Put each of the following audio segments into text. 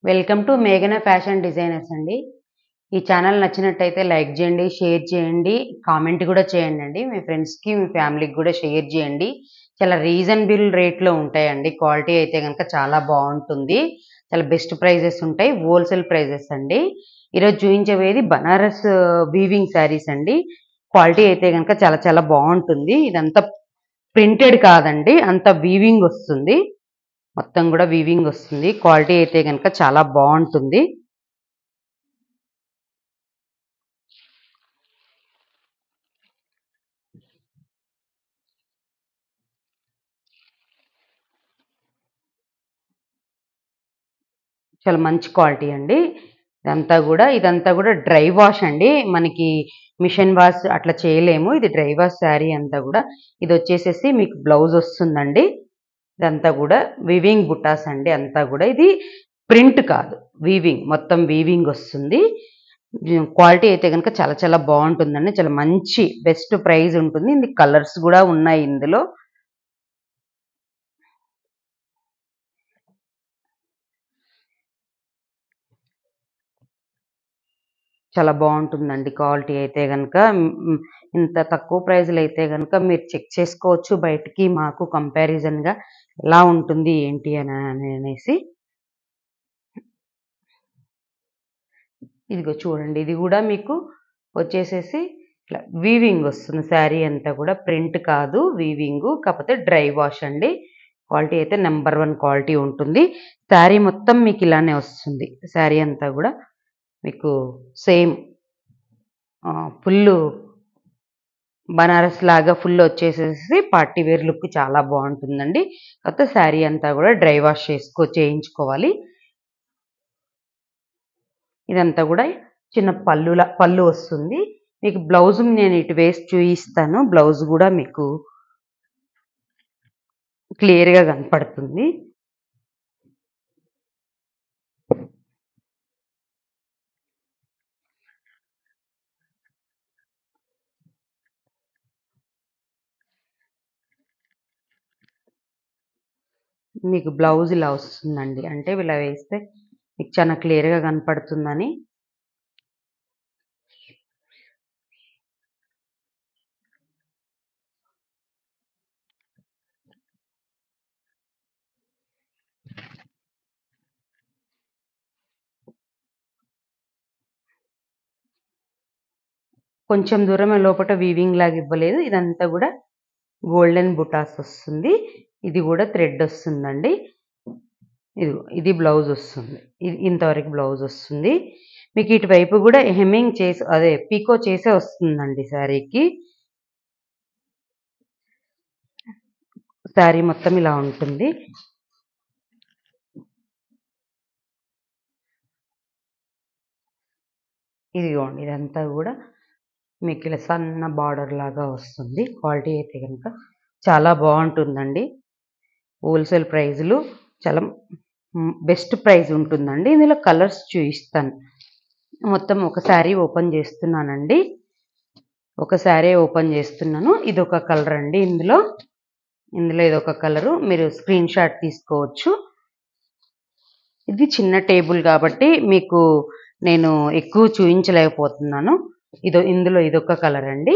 Welcome to మేఘన fashion designers అండి. ఈ ఛానల్ నచ్చినట్టయితే లైక్ చేయండి, షేర్ చేయండి, కామెంట్ కూడా చేయండి. మీ ఫ్రెండ్స్‌కి, మీ ఫ్యామిలీకి కూడా షేర్ చేయండి. చాలా రీజనబుల్ రేట్‌లో ఉంటాయండి. క్వాలిటీ అయితే గనుక చాలా బావుంటుంది. చాలా బెస్ట్ ప్రైజెస్ ఉంటాయి. హోల్‌సేల్ ప్రైజెస్ అండి. ఈరోజు చూయించబోయేది బనారస్ వీవింగ్ శారీస్ అండి. క్వాలిటీ అయితే గనుక చాలా చాలా బావుంటుంది. ఇదంతా ప్రింటెడ్ కాదండి. అంతా వీవింగ్ వస్తుంది. మొత్తం కూడా వీవింగ్ వస్తుంది. క్వాలిటీ అయితే గనుక చాలా బావుంటుంది. చాలా మంచి క్వాలిటీ అండి. ఇదంతా కూడా డ్రై వాష్ అండి. మనకి మిషన్ వాష్ అట్లా చేయలేము. ఇది డ్రై వాష్ శారీ అంతా కూడా. ఇదొచ్చేసేసి మీకు బ్లౌజ్ వస్తుందండి. ఇదంతా కూడా వీవింగ్ బుట్టాస్ అండి అంతా కూడా. ఇది ప్రింట్ కాదు. వీవింగ్. మొత్తం వీవింగ్ వస్తుంది. క్వాలిటీ అయితే గనుక చాలా చాలా బావుంటుందండి. చాలా మంచి బెస్ట్ ప్రైస్ ఉంటుంది. ఇది కలర్స్ కూడా ఉన్నాయి ఇందులో. చాలా బావుంటుందండి క్వాలిటీ అయితే గనక. ఇంత తక్కువ ప్రైజ్‌లో అయితే గనక మీరు చెక్ చేసుకోవచ్చు బయటికి మాకు కంపారిజన్‌గా ఎలా ఉంటుంది ఏంటి అనేసి. ఇదిగో చూడండి. ఇది గూడా మీకు వచ్చేసేసి ఇట్లా వీవింగ్ వస్తుంది. శారీ అంతా కూడా ప్రింట్ కాదు వీవింగు. కాకపోతే డ్రై వాష్ అండి. క్వాలిటీ అయితే నంబర్ 1 క్వాలిటీ ఉంటుంది. శారీ మొత్తం మీకు ఇలానే వస్తుంది. శారీ అంతా గూడా మీకు సేమ్ ఫుల్లు బనారస్ లాగా ఫుల్ వచ్చేసేసి పార్టీ వేర్ లుక్ చాలా బావుంటుందండి. కాకపోతే శారీ అంతా కూడా డ్రై వాష్ చేయించుకోవాలి. ఇదంతా కూడా చిన్న పళ్ళు వస్తుంది. మీకు బ్లౌజ్ నేను ఇటు వేసి చూయిస్తాను. బ్లౌజ్ కూడా మీకు క్లియర్‌గా కనపడుతుంది. మీకు బ్లౌజ్ ఇలా వస్తుందండి. అంటే ఇలా వేస్తే మీకు చాలా క్లియర్‌గా కనపడుతుందని. కొంచెం దూరమే లోపట వీవింగ్ లాగా ఇవ్వలేదు. ఇదంతా కూడా గోల్డెన్ బుటాస్ వస్తుంది. ఇది కూడా థ్రెడ్ వస్తుందండి. ఇది బ్లౌజ్ వస్తుంది. ఇది ఇంతవరకు బ్లౌజ్ వస్తుంది. మీకు ఇటువైపు కూడా హెమ్మింగ్ చేసి అదే పీకో చేసే వస్తుందండి శారీకి. శారీ మొత్తం ఇలా ఉంటుంది. ఇదిగోండి ఇదంతా కూడా మీకు ఇలా సన్న బార్డర్ లాగా వస్తుంది. క్వాలిటీ అయితే కనుక చాలా బాగుంటుందండి. హోల్సేల్ ప్రైజులు చాలా బెస్ట్ ప్రైస్ ఉంటుందండి. ఇందులో కలర్స్ చూపిస్తాను. మొత్తం ఒక శారీ ఓపెన్ చేస్తున్నానండి. ఒక శారీ ఓపెన్ చేస్తున్నాను. ఇదొక కలర్ అండి. ఇందులో ఇదొక కలరు. మీరు స్క్రీన్ షాట్ తీసుకోవచ్చు. ఇది చిన్న టేబుల్ కాబట్టి మీకు నేను ఎక్కువ చూపించలేకపోతున్నాను. ఇందులో ఇదొక కలర్ అండి.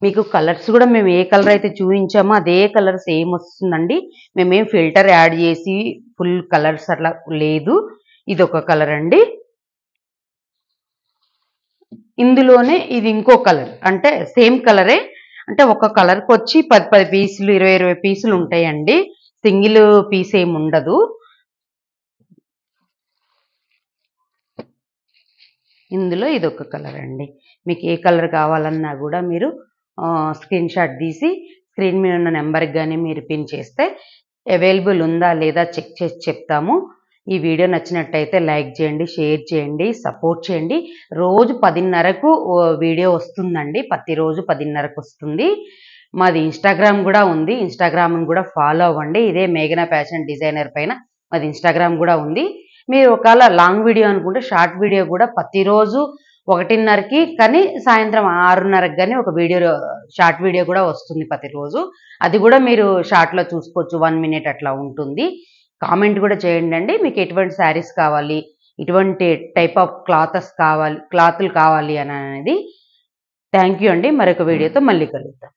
మీకు కలర్స్ కూడా మేము ఏ కలర్ అయితే చూపించామో అదే కలర్ సేమ్ వస్తుందండి. మేమేం ఫిల్టర్ యాడ్ చేసి ఫుల్ కలర్స్ అట్లా లేదు. ఇదొక కలర్ అండి. ఇందులోనే ఇది ఇంకో కలర్. అంటే సేమ్ కలరే. అంటే ఒక కలర్కి వచ్చి 10 పీసులు 20 పీసులు ఉంటాయండి. సింగిల్ పీస్ ఏమి ఉండదు. ఇందులో ఇదొక కలర్ అండి. మీకు ఏ కలర్ కావాలన్నా కూడా మీరు స్క్రీన్ షాట్ తీసి స్క్రీన్ మీద ఉన్న నెంబర్కి కానీ మీరు పిన్ చేస్తే అవైలబుల్ ఉందా లేదా చెక్ చేసి చెప్తాము. ఈ వీడియో నచ్చినట్టయితే లైక్ చేయండి, షేర్ చేయండి, సపోర్ట్ చేయండి. రోజు 10:30కు వీడియో వస్తుందండి. ప్రతిరోజు 10:30కు వస్తుంది. మాది ఇన్స్టాగ్రామ్ కూడా ఉంది. ఇన్స్టాగ్రామ్ని కూడా ఫాలో అవ్వండి. ఇదే మేఘన ఫ్యాషన్ డిజైనర్ పైన మాది ఇన్స్టాగ్రామ్ కూడా ఉంది. మీరు ఒకవేళ లాంగ్ వీడియో అనుకుంటే షార్ట్ వీడియో కూడా ప్రతిరోజు 1:30కి కానీ సాయంత్రం 6:30కి కానీ ఒక వీడియో షార్ట్ వీడియో కూడా వస్తుంది ప్రతిరోజు. అది కూడా మీరు షార్ట్లో చూసుకోవచ్చు. 1 మినిట్ అట్లా ఉంటుంది. కామెంట్ కూడా చేయండి అండి. మీకు ఎటువంటి శారీస్ కావాలి, ఇటువంటి టైప్ ఆఫ్ క్లాతులు కావాలి అని అనేది. థ్యాంక్ యూ అండి. మరొక వీడియోతో మళ్ళీ కలుద్దాం.